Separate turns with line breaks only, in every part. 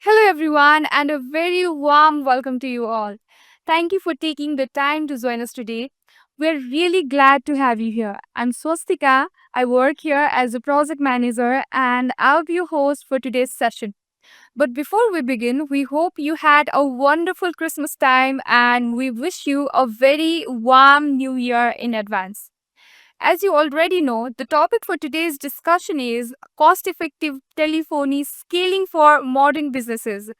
Hello, everyone, and a very warm welcome to you all. Thank you for taking the time to join us today. We're really glad to have you here. I'm Swastika. I work here as a project manager, and I'll be your host for today's session. But before we begin, we hope you had a wonderful Christmas time and we wish you a very warm new year in advance. As you already know, the topic for today's discussion is cost effective telephony scaling for modern businesses.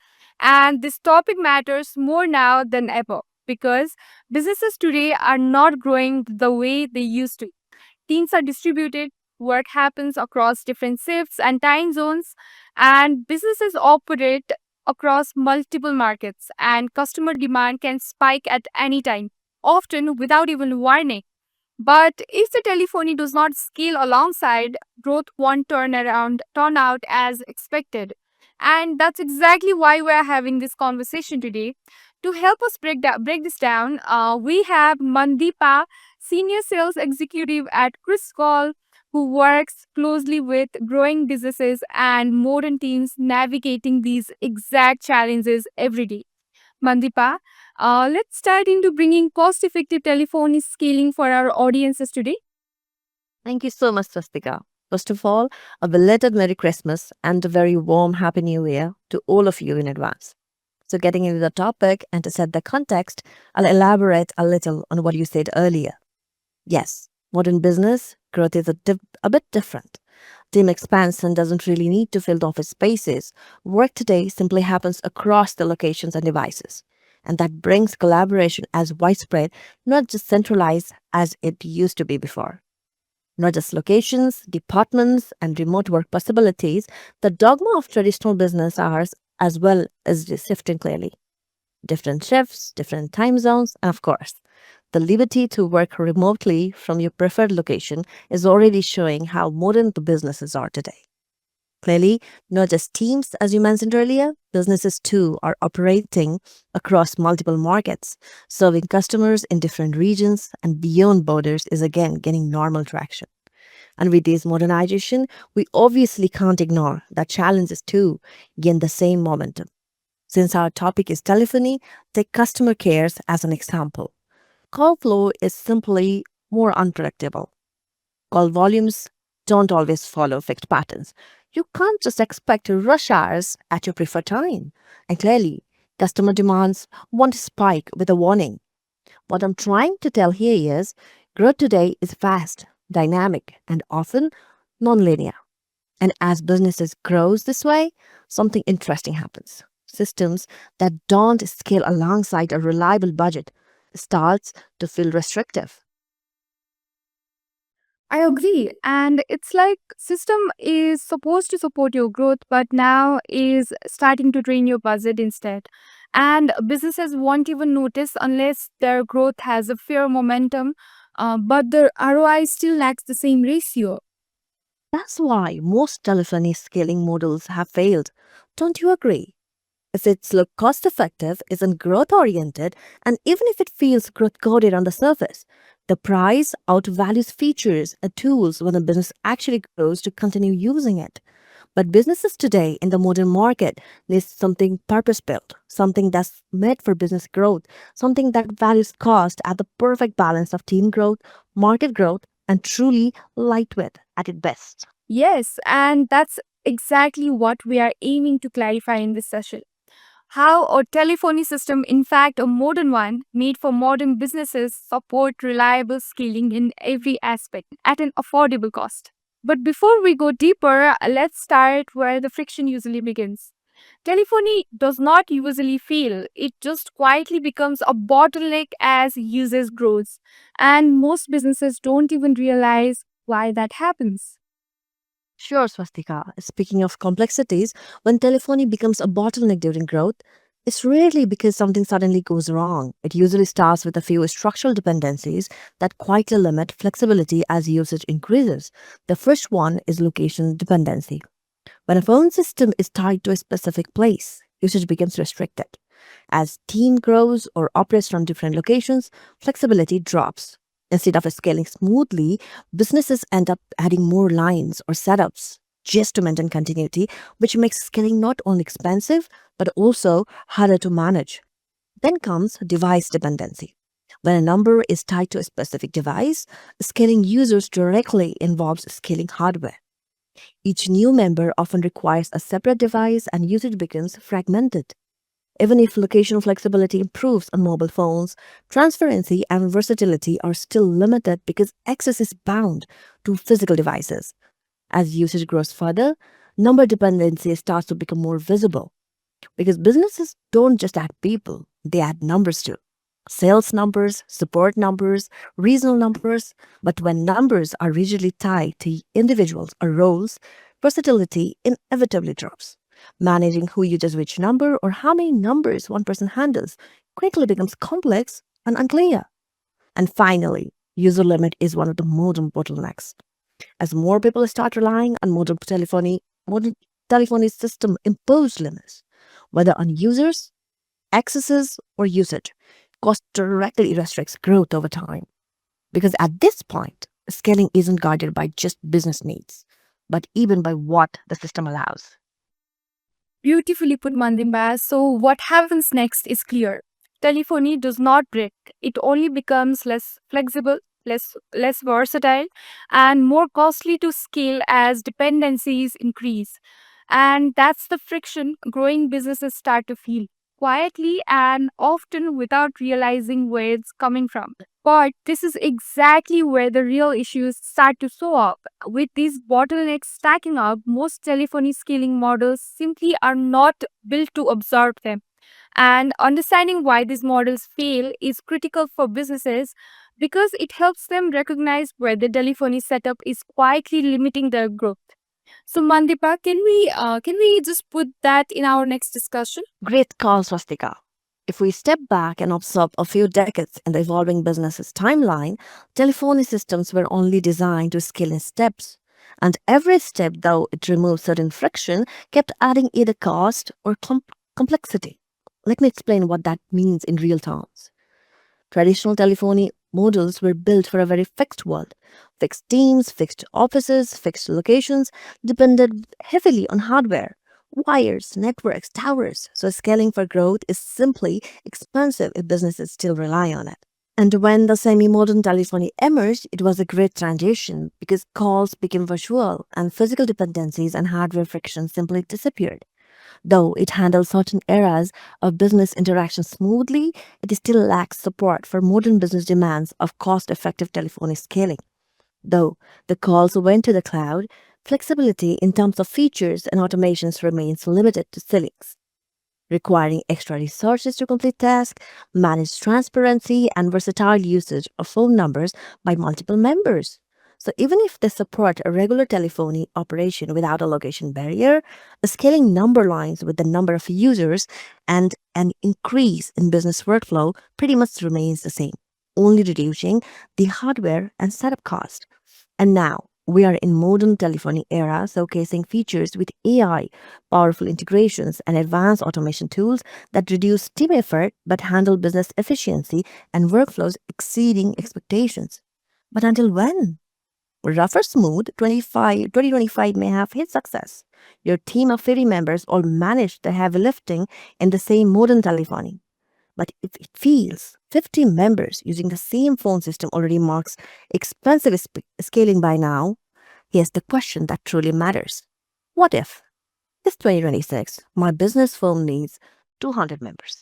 And this topic matters more now than ever because businesses today are not growing the way they used to. Teams are distributed, work happens across different shifts and time zones, and businesses operate across multiple markets, and customer demand can spike at any time, often without even warning. But if the telephony does not scale alongside, growth won't turn out as expected. And that's exactly why we're having this conversation today. To help us break this down, we have Mandipa, Senior Sales Executive at KrispCall, who works closely with growing businesses and modern teams navigating these exact challenges every day. Mandipa, let's start into bringing cost-effective telephony scaling for our audiences today.
Thank you so much, Swastika. First of all, a belated Merry Christmas and a very warm Happy New Year to all of you in advance. So, getting into the topic and to set the context, I'll elaborate a little on what you said earlier. Yes, modern business growth is a bit different. Team expansion doesn't really need to fill office spaces. Work today simply happens across the locations and devices. And that brings collaboration as widespread, not just centralized as it used to be before. Not just locations, departments, and remote work possibilities, the dogma of traditional business hours as well is shifting clearly. Different shifts, different time zones, and of course, the liberty to work remotely from your preferred location is already showing how modern the businesses are today. Clearly, not just teams, as you mentioned earlier, businesses too are operating across multiple markets. Serving customers in different regions and beyond borders is again gaining normal traction. And with this modernization, we obviously can't ignore that challenges too gain the same momentum. Since our topic is telephony, take customer cares as an example. Call flow is simply more unpredictable. Call volumes don't always follow fixed patterns. You can't just expect rush hours at your preferred time. And clearly, customer demands won't spike with a warning. What I'm trying to tell here is growth today is fast, dynamic, and often nonlinear. And as businesses grows this way, something interesting happens. Systems that don't scale alongside a reliable budget starts to feel restrictive.
I agree. And it's like system is supposed to support your growth, but now is starting to drain your budget instead. And businesses won't even notice unless their growth has a fair momentum, but the ROI still lacks the same ratio.
That's why most telephony scaling models have failed. Don't you agree? If it's look cost effective, isn't growth oriented, and even if it feels growth coded on the surface, the price outvalues features and tools when a business actually grows to continue using it. But businesses today in the modern market need something purpose built, something that's made for business growth, something that values cost at the perfect balance of team growth, market growth, and truly lightweight at its best.
Yes, and that's exactly what we are aiming to clarify in this session. How a telephony system, in fact a modern one, made for modern businesses, support reliable scaling in every aspect at an affordable cost. But before we go deeper, let's start where the friction usually begins. Telephony does not usually fail, it just quietly becomes a bottleneck as usage grows. And most businesses don't even realize why that happens.
Sure, Swastika. Speaking of complexities, when telephony becomes a bottleneck during growth, it's rarely because something suddenly goes wrong. It usually starts with a few structural dependencies that quietly limit flexibility as usage increases. The first one is location dependency. When a phone system is tied to a specific place, usage becomes restricted. As team grows or operates from different locations, flexibility drops. Instead of scaling smoothly, businesses end up adding more lines or setups. just to maintain continuity, which makes scaling not only expensive but also harder to manage. Then comes device dependency. When a number is tied to a specific device, scaling users directly involves scaling hardware. Each new member often requires a separate device and usage becomes fragmented. Even if location flexibility improves on mobile phones, transparency and versatility are still limited because access is bound to physical devices. As usage grows further, number dependency starts to become more visible because businesses don't just add people, they add numbers too. Sales numbers, support numbers, regional numbers. But when numbers are rigidly tied to individuals or roles, versatility inevitably drops. Managing who uses which number or how many numbers one person handles quickly becomes complex and unclear. And finally, user limit is one of the modern bottlenecks. As more people start relying on modern telephony system imposed limits, whether on users, accesses, or usage, cost directly restricts growth over time. Because at this point, scaling isn't guided by just business needs, but even by what the system allows.
Beautifully put, Mandimba. So, what happens next is clear. Telephony does not break, it only becomes less flexible, less versatile, and more costly to scale as dependencies increase. And that's the friction growing businesses start to feel quietly and often without realizing where it's coming from. But this is exactly where the real issues start to show up. With these bottlenecks stacking up, most telephony scaling models simply are not built to absorb them. And understanding why these models fail is critical for businesses because it helps them recognize where the telephony setup is quietly limiting their growth. So, Mandipa, can we just put that in our next discussion?
Great call, Swastika. If we step back and observe a few decades in the evolving business's timeline, telephony systems were only designed to scale in steps. And every step, though it removed certain friction, kept adding either cost or complexity. Let me explain what that means in real terms. Traditional telephony models were built for a very fixed world. Fixed teams, fixed offices, fixed locations depended heavily on hardware, wires, networks, towers. So scaling for growth is simply expensive if businesses still rely on it. And when the semi modern telephony emerged, it was a great transition because calls became virtual and physical dependencies and hardware friction simply disappeared. Though it handles certain areas of business interaction smoothly, it still lacks support for modern business demands of cost effective telephony scaling. Though the calls went to the cloud, flexibility in terms of features and automations remains limited to ceilings, requiring extra resources to complete tasks, manage transparency, and versatile usage of phone numbers by multiple members. So, even if they support a regular telephony operation without a location barrier, scaling number lines with the number of users and an increase in business workflow pretty much remains the same, only reducing the hardware and setup cost. And now we are in modern telephony era showcasing features with AI, powerful integrations and advanced automation tools that reduce team effort but handle business efficiency and workflows exceeding expectations. But until when? Rough or smooth, 2025 may have hit success. Your team of 50 members all managed the heavy lifting in the same modern telephony. But if it feels 50 members using the same phone system already marks expensive scaling by now, here's the question that truly matters. What if this 2026 my business phone needs 200 members?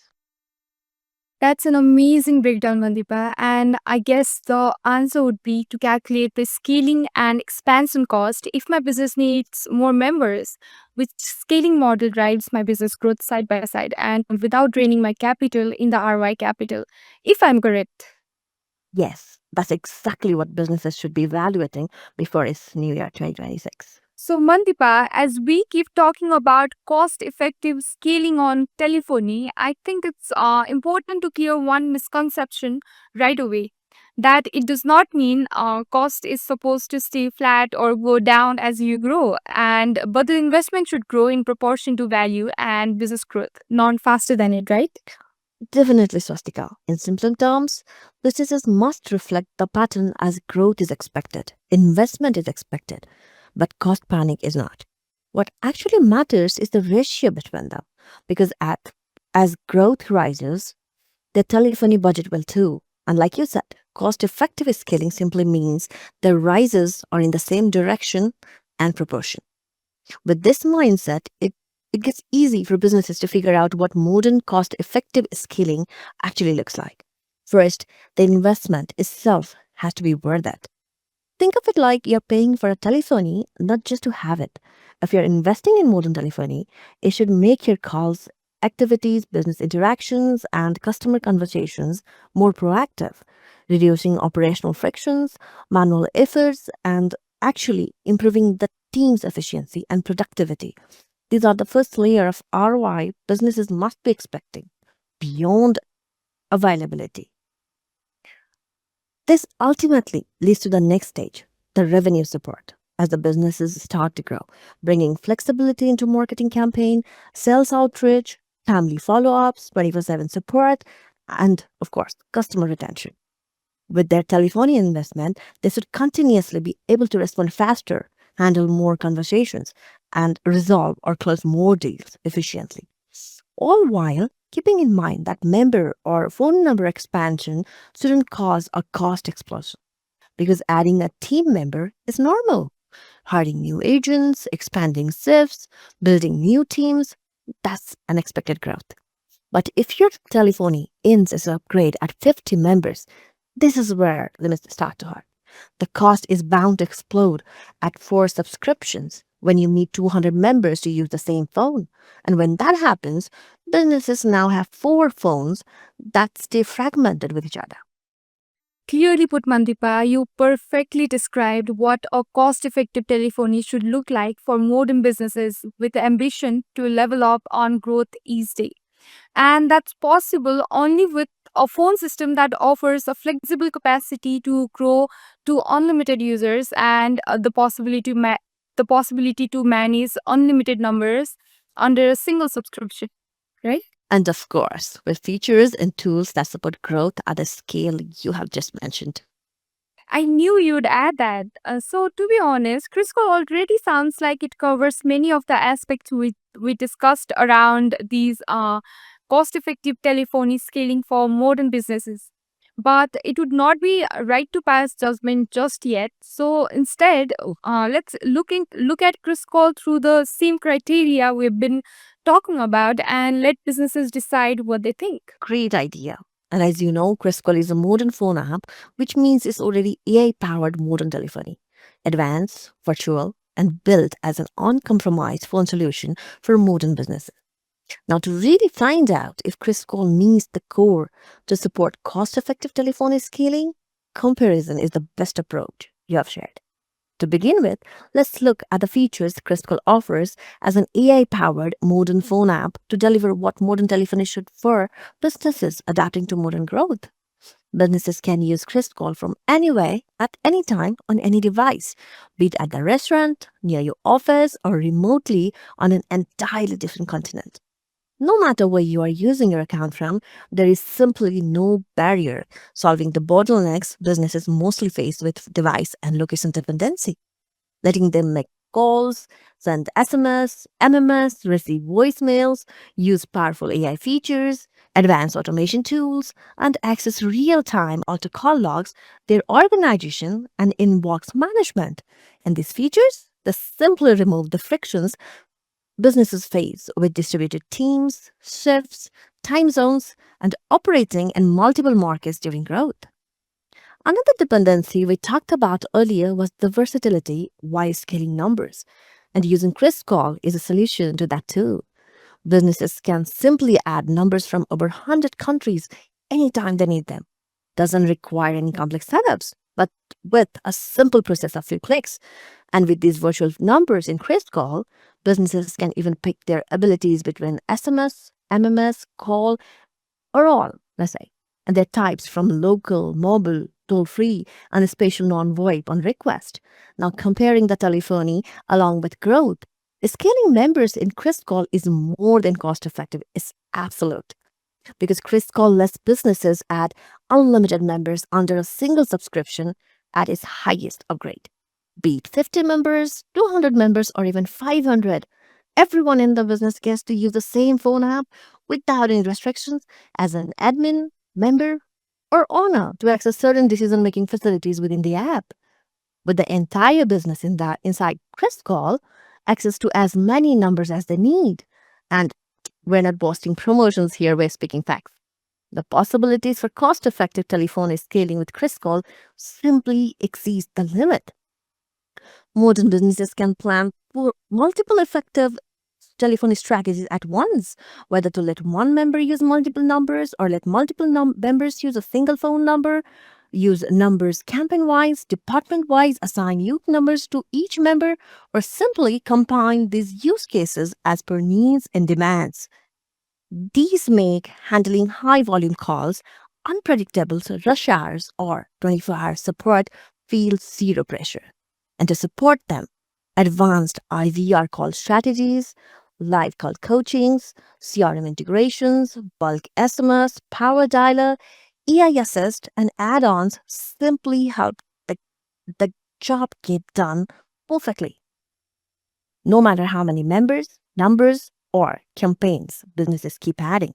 That's an amazing breakdown, Mandipa. And I guess the answer would be to calculate the scaling and expansion cost if my business needs more members. Which scaling model drives my business growth side by side and without draining my capital in the ROI capital, if I'm correct.
Yes, that's exactly what businesses should be evaluating before its New Year 2026.
So, Mandipa, as we keep talking about cost effective scaling on telephony, I think it's important to clear one misconception right away that it does not mean cost is supposed to stay flat or go down as you grow, and but the investment should grow in proportion to value and business growth, not faster than it, right?
Definitely, Swastika. In simpler terms, businesses must reflect the pattern as growth is expected, investment is expected, but cost panic is not. What actually matters is the ratio between them, because as growth rises, the telephony budget will too. And like you said, cost effective scaling simply means the rises are in the same direction and proportion. With this mindset, it gets easy for businesses to figure out what modern cost effective scaling actually looks like. First, the investment itself has to be worth it. Think of it like you're paying for a telephony, not just to have it. If you're investing in modern telephony, it should make your calls, activities, business interactions, and customer conversations more proactive, reducing operational frictions, manual efforts, and actually improving the team's efficiency and productivity. These are the first layer of ROI businesses must be expecting beyond availability. This ultimately leads to the next stage, the revenue support. As the businesses start to grow, bringing flexibility into marketing campaign, sales outreach, family follow-ups, 24/7 support, and of course, customer retention. With their telephony investment, they should continuously be able to respond faster, handle more conversations, and resolve or close more deals efficiently. All while keeping in mind that member or phone number expansion shouldn't cause a cost explosion because adding a team member is normal. Hiring new agents, expanding shifts, building new teams, that's unexpected growth. But if your telephony ends as an upgrade at 50 members, this is where limits start to hurt. The cost is bound to explode at 4 subscriptions when you need 200 members to use the same phone. And when that happens, businesses now have 4 phones that stay fragmented with each other.
Clearly put, Mandipa, you perfectly described what a cost effective telephony should look like for modern businesses with the ambition to level up on growth each day. And that's possible only with a phone system that offers a flexible capacity to grow to unlimited users and the possibility to manage unlimited numbers under a single subscription, right?
And of course, with features and tools that support growth at the scale you have just mentioned.
I knew you'd add that. So, to be honest, KrispCall already sounds like it covers many of the aspects we discussed around these cost effective telephony scaling for modern businesses. But it would not be right to pass judgment just yet. So instead, let's look at KrispCall through the same criteria we've been talking about and let businesses decide what they think.
Great idea. And as you know, KrispCall is a modern phone app, which means it's already AI powered modern telephony, advanced, virtual, and built as an uncompromised phone solution for modern businesses. Now, to really find out if KrispCall meets the core to support cost effective telephony scaling, comparison is the best approach you have shared. To begin with, let's look at the features KrispCall offers as an AI powered modern phone app to deliver what modern telephony should for businesses adapting to modern growth. Businesses can use KrispCall from anywhere, at any time, on any device, be it at the restaurant, near your office, or remotely on an entirely different continent. No matter where you are using your account from, there is simply no barrier, solving the bottlenecks businesses mostly face with device and location dependency, letting them make calls, send SMS, MMS, receive voicemails, use powerful AI features, advanced automation tools, and access real time auto call logs, their organization and inbox management. And these features, they simply remove the frictions businesses face with distributed teams, shifts, time zones, and operating in multiple markets during growth. Another dependency we talked about earlier was the versatility while scaling numbers, and using KrispCall is a solution to that too. Businesses can simply add numbers from over 100 countries anytime they need them. Doesn't require any complex setups, but with a simple process of few clicks. And with these virtual numbers in KrispCall, businesses can even pick their abilities between SMS, MMS, call, or all, let's say. And their types from local, mobile, toll free, and spatial non VoIP on request. Now, comparing the telephony along with growth, scaling members in KrispCall is more than cost effective, it's absolute. Because KrispCall lets businesses add unlimited members under a single subscription at its highest upgrade. Be it 50 members, 200 members, or even 500. Everyone in the business gets to use the same phone app without any restrictions as an admin, member, or owner to access certain decision making facilities within the app. With the entire business inside KrispCall, access to as many numbers as they need. And we're not boasting promotions here, we're speaking facts. The possibilities for cost effective telephony scaling with KrispCall simply exceeds the limit. Modern businesses can plan for multiple effective telephony strategies at once, whether to let one member use multiple numbers or let multiple members use a single phone number, use numbers campaign wise, department wise, assign youth numbers to each member, or simply combine these use cases as per needs and demands. These make handling high volume calls, unpredictable rush hours, or 24-hour support feel zero pressure. And to support them, advanced IVR call strategies, live call coachings, CRM integrations, bulk SMS, power dialer, AI assist, and add ons simply help the job get done perfectly. No matter how many members, numbers, or campaigns businesses keep adding.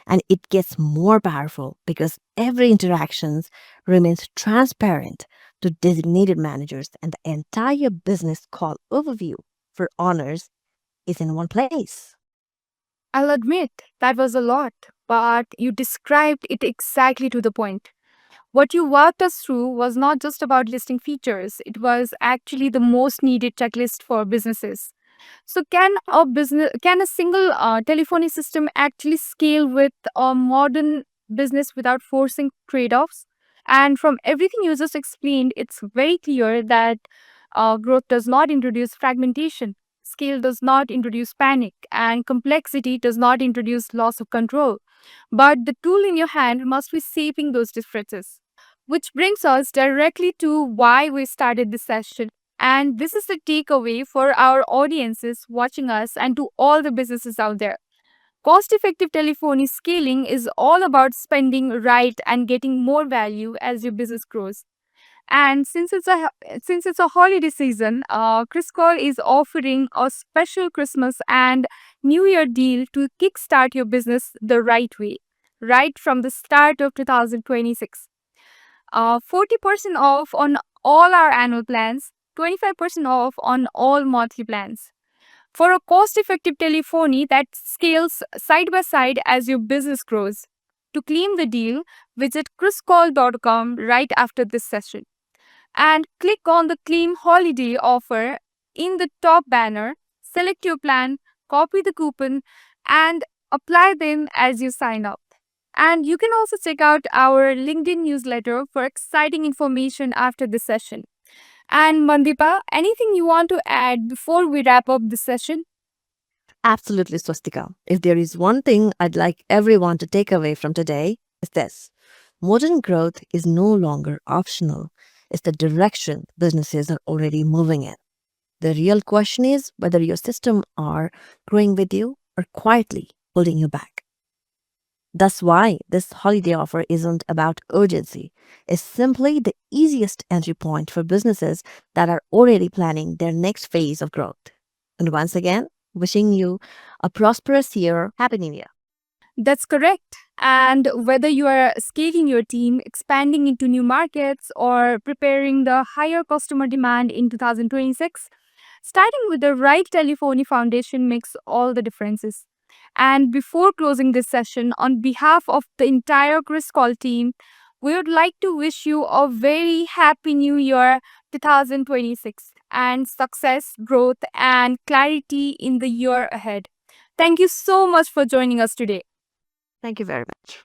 And it gets more powerful because every interaction remains transparent to designated managers and the entire business call overview for owners is in one place.
I'll admit that was a lot, but you described it exactly to the point. What you walked us through was not just about listing features, it was actually the most needed checklist for businesses. So can a single telephony system actually scale with a modern business without forcing trade-offs? And from everything you just explained, it's very clear that growth does not introduce fragmentation, scale does not introduce panic, and complexity does not introduce loss of control. But the tool in your hand must be shaping those differences. Which brings us directly to why we started this session. And this is the takeaway for our audiences watching us and to all the businesses out there. Cost effective telephony scaling is all about spending right and getting more value as your business grows. And since it's a holiday season, KrispCall is offering a special Christmas and New Year deal to kickstart your business the right way, right from the start of 2026. 40% off on all our annual plans, 25% off on all monthly plans. For a cost effective telephony that scales side by side as your business grows. To claim the deal, visit chriscall.com right after this session and click on the claim holiday offer in the top banner, select your plan, copy the coupon, and apply them as you sign up. And you can also check out our LinkedIn newsletter for exciting information after this session. And Mandipa, anything you want to add before we wrap up this session?
Absolutely, Swastika. If there is one thing I'd like everyone to take away from today, is this: modern growth is no longer optional, it's the direction businesses are already moving in. The real question is whether your system are growing with you or quietly holding you back. That's why this holiday offer isn't about urgency. It's simply the easiest entry point for businesses that are already planning their next phase of growth. And once again, wishing you a prosperous year. Happy New Year.
That's correct. And whether you are scaling your team, expanding into new markets, or preparing the higher customer demand in 2026, starting with the right telephony foundation makes all the differences. And before closing this session, on behalf of the entire Chris Call team, we would like to wish you a very happy new year 2026 and success, growth, and clarity in the year ahead. Thank you so much for joining us today.
Thank you very much.